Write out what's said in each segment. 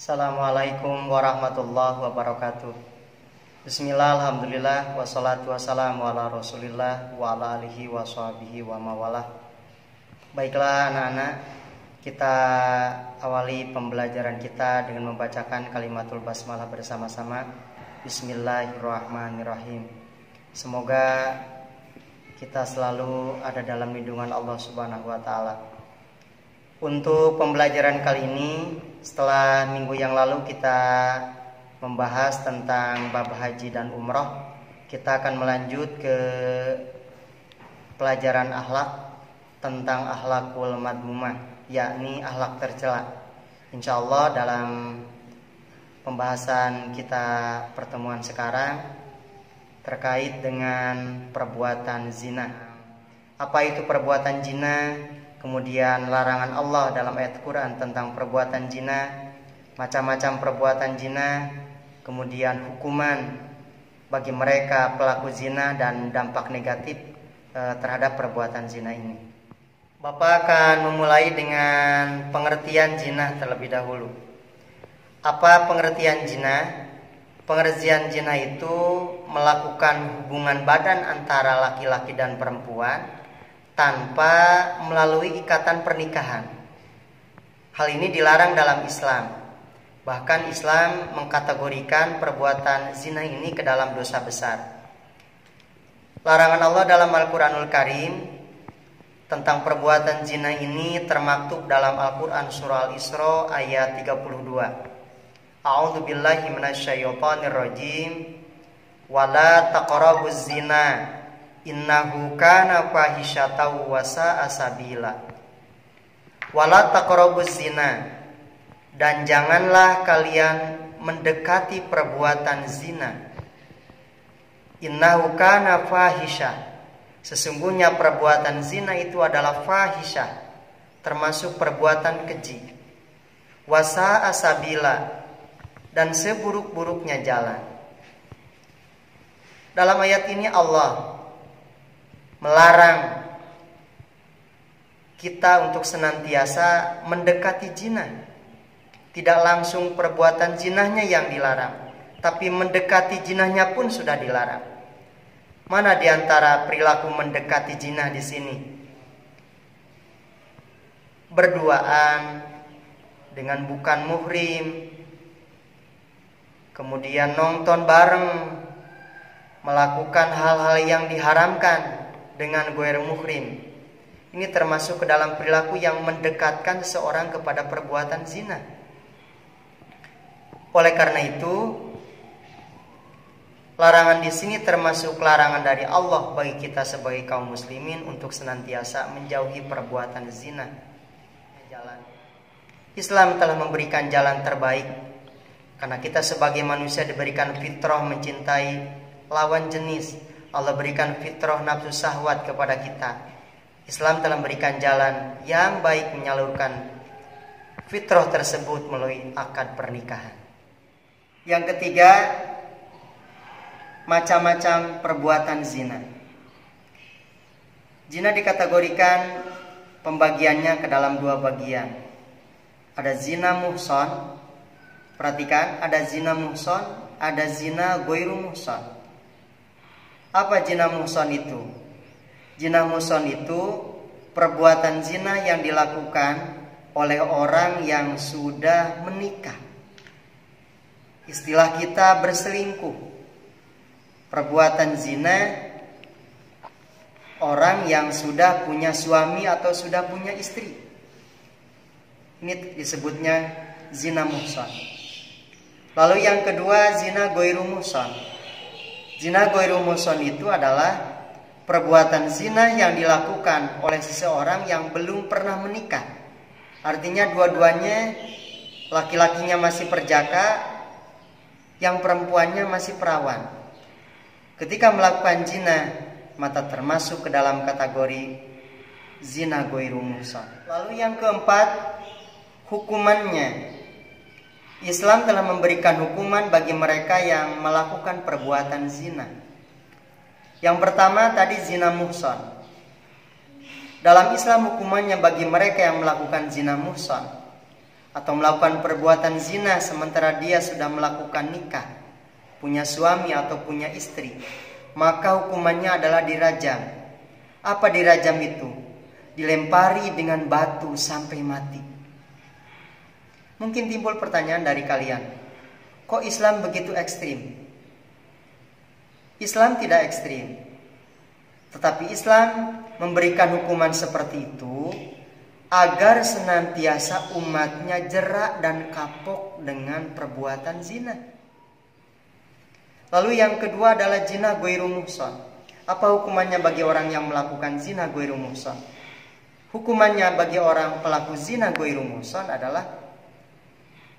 Assalamualaikum warahmatullahi wabarakatuh. Bismillah, alhamdulillah, wassalatu wassalamu ala rasulillah wa ala alihi wa sahbihi wa mawalah. Baiklah anak-anak, kita awali pembelajaran kita dengan membacakan kalimatul basmalah bersama-sama. Bismillahirrahmanirrahim. Semoga kita selalu ada dalam lindungan Allah Subhanahu wa ta'ala. Untuk pembelajaran kali ini, setelah minggu yang lalu kita membahas tentang bab haji dan umroh, kita akan melanjut ke pelajaran akhlak tentang akhlakul madmumah, yakni akhlak tercela. Insya Allah dalam pembahasan kita pertemuan sekarang terkait dengan perbuatan zina. Apa itu perbuatan zina? Kemudian larangan Allah dalam ayat Quran tentang perbuatan zina, macam-macam perbuatan zina, kemudian hukuman bagi mereka pelaku zina dan dampak negatif terhadap perbuatan zina ini. Bapak akan memulai dengan pengertian zina terlebih dahulu. Apa pengertian zina? Pengertian zina itu melakukan hubungan badan antara laki-laki dan perempuan tanpa melalui ikatan pernikahan. Hal ini dilarang dalam Islam. Bahkan Islam mengkategorikan perbuatan zina ini ke dalam dosa besar. Larangan Allah dalam Al-Quranul Karim tentang perbuatan zina ini termaktub dalam Al-Quran surah Al-Isra ayat 32. A'udzu billahi minasyaitonir rajim. Wala taqrabuz zina innahu kana fahisyatan wa sa'a sabila. Wala taqrabuz zina, dan janganlah kalian mendekati perbuatan zina. Innahu kana fahisyah, sesungguhnya perbuatan zina itu adalah fahisyah, termasuk perbuatan keji. Wa sa'a sabila, dan seburuk-buruknya jalan. Dalam ayat ini Allah melarang kita untuk senantiasa mendekati zina. Tidak langsung perbuatan zinahnya yang dilarang, tapi mendekati zinahnya pun sudah dilarang. Mana di antara perilaku mendekati zina di sini? Berduaan dengan bukan muhrim, kemudian nonton bareng, melakukan hal-hal yang diharamkan dengan ghair muhrim. Ini termasuk ke dalam perilaku yang mendekatkan seorang kepada perbuatan zina. Oleh karena itu, larangan di sini termasuk larangan dari Allah bagi kita sebagai kaum muslimin untuk senantiasa menjauhi perbuatan zina. Islam telah memberikan jalan terbaik, karena kita sebagai manusia diberikan fitrah mencintai lawan jenis. Allah berikan fitrah nafsu syahwat kepada kita. Islam telah memberikan jalan yang baik menyalurkan fitrah tersebut melalui akad pernikahan. Yang ketiga, macam-macam perbuatan zina. Zina dikategorikan pembagiannya ke dalam dua bagian. Ada zina muhson. Perhatikan, ada zina muhson, ada zina ghairu muhson. Apa zina muhson itu? Zina muhson itu perbuatan zina yang dilakukan oleh orang yang sudah menikah. Istilah kita berselingkuh. Perbuatan zina orang yang sudah punya suami atau sudah punya istri. Ini disebutnya zina muhson. Lalu yang kedua, zina ghairu muhson. Zina ghairu muhson itu adalah perbuatan zina yang dilakukan oleh seseorang yang belum pernah menikah. Artinya dua-duanya, laki-lakinya masih perjaka, yang perempuannya masih perawan. Ketika melakukan zina, maka termasuk ke dalam kategori zina ghairu muhson. Lalu yang keempat, hukumannya. Islam telah memberikan hukuman bagi mereka yang melakukan perbuatan zina. Yang pertama tadi zina muhson. Dalam Islam hukumannya bagi mereka yang melakukan zina muhson atau melakukan perbuatan zina sementara dia sudah melakukan nikah, punya suami atau punya istri, maka hukumannya adalah dirajam. Apa dirajam itu? Dilempari dengan batu sampai mati. Mungkin timbul pertanyaan dari kalian, kok Islam begitu ekstrim? Islam tidak ekstrim, tetapi Islam memberikan hukuman seperti itu agar senantiasa umatnya jerak dan kapok dengan perbuatan zina. Lalu yang kedua adalah zina ghairu muhsan. Apa hukumannya bagi orang yang melakukan zina ghairu muhsan? Hukumannya bagi orang pelaku zina ghairu muhsan adalah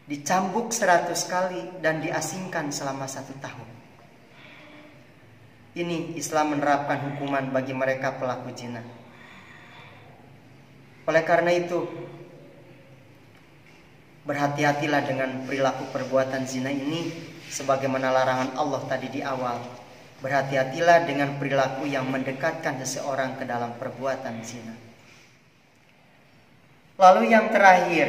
dicambuk 100 kali dan diasingkan selama 1 tahun. Ini Islam menerapkan hukuman bagi mereka pelaku zina. Oleh karena itu, berhati-hatilah dengan perilaku perbuatan zina ini, sebagaimana larangan Allah tadi di awal. Berhati-hatilah dengan perilaku yang mendekatkan seseorang ke dalam perbuatan zina. Lalu yang terakhir,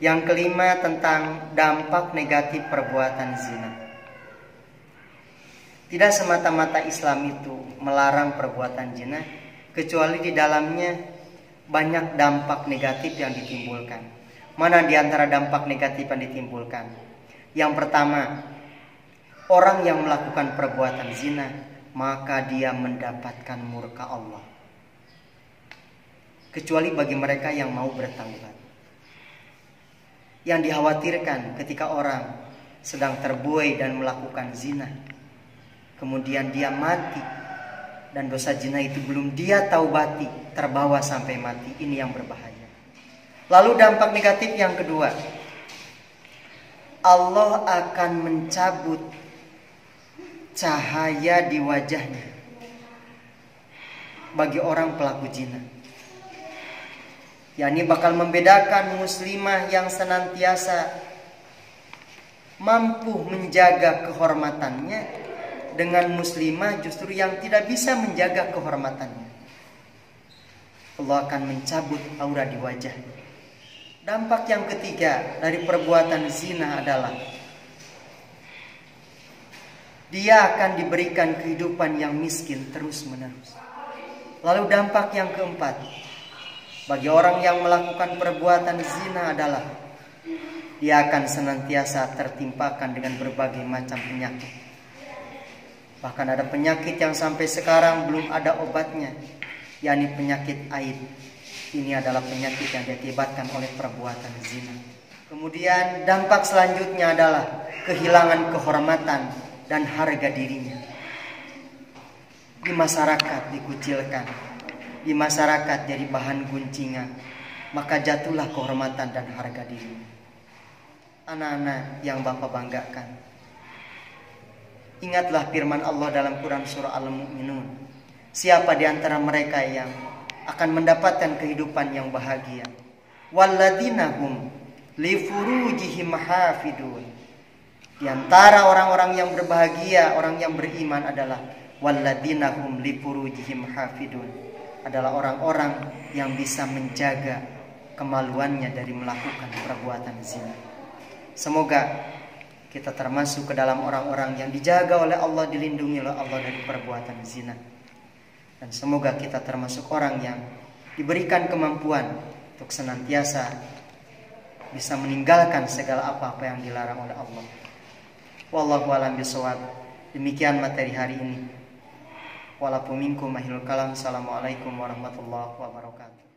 yang kelima, tentang dampak negatif perbuatan zina. Tidak semata-mata Islam itu melarang perbuatan zina, kecuali di dalamnya banyak dampak negatif yang ditimbulkan. Mana di antara dampak negatif yang ditimbulkan? Yang pertama, orang yang melakukan perbuatan zina, maka dia mendapatkan murka Allah. Kecuali bagi mereka yang mau bertaubat. Yang dikhawatirkan ketika orang sedang terbuai dan melakukan zina, kemudian dia mati, dan dosa zina itu belum dia taubati, terbawa sampai mati. Ini yang berbahaya. Lalu dampak negatif yang kedua, Allah akan mencabut cahaya di wajahnya bagi orang pelaku zina. yakni bakal membedakan muslimah yang senantiasa mampu menjaga kehormatannya dengan muslimah justru yang tidak bisa menjaga kehormatannya. Allah akan mencabut aura di wajahnya. Dampak yang ketiga dari perbuatan zina adalah dia akan diberikan kehidupan yang miskin terus-menerus. Lalu dampak yang keempat bagi orang yang melakukan perbuatan zina adalah dia akan senantiasa tertimpakan dengan berbagai macam penyakit. Bahkan ada penyakit yang sampai sekarang belum ada obatnya, yakni penyakit aid. Ini adalah penyakit yang diakibatkan oleh perbuatan zina. Kemudian dampak selanjutnya adalah kehilangan kehormatan dan harga dirinya. Di masyarakat dikucilkan, di masyarakat jadi bahan guncingan, maka jatuhlah kehormatan dan harga dirinya. Anak-anak yang Bapak banggakan, ingatlah firman Allah dalam Quran surah Al-Mu'minun. Siapa di antara mereka yang akan mendapatkan kehidupan yang bahagia? Walladzina hum li furujihim hafidun. Di antara orang-orang yang berbahagia, orang yang beriman adalah walladzina hum li furujihim hafidun, adalah orang-orang yang bisa menjaga kemaluannya dari melakukan perbuatan zina. Semoga kita termasuk ke dalam orang-orang yang dijaga oleh Allah, dilindungi oleh Allah dari perbuatan zina. Dan semoga kita termasuk orang yang diberikan kemampuan untuk senantiasa bisa meninggalkan segala apa-apa yang dilarang oleh Allah. Wallahu a'lam bishawab. Demikian materi hari ini. Walaupun minkum mahilul kalam. Assalamualaikum warahmatullahi wabarakatuh.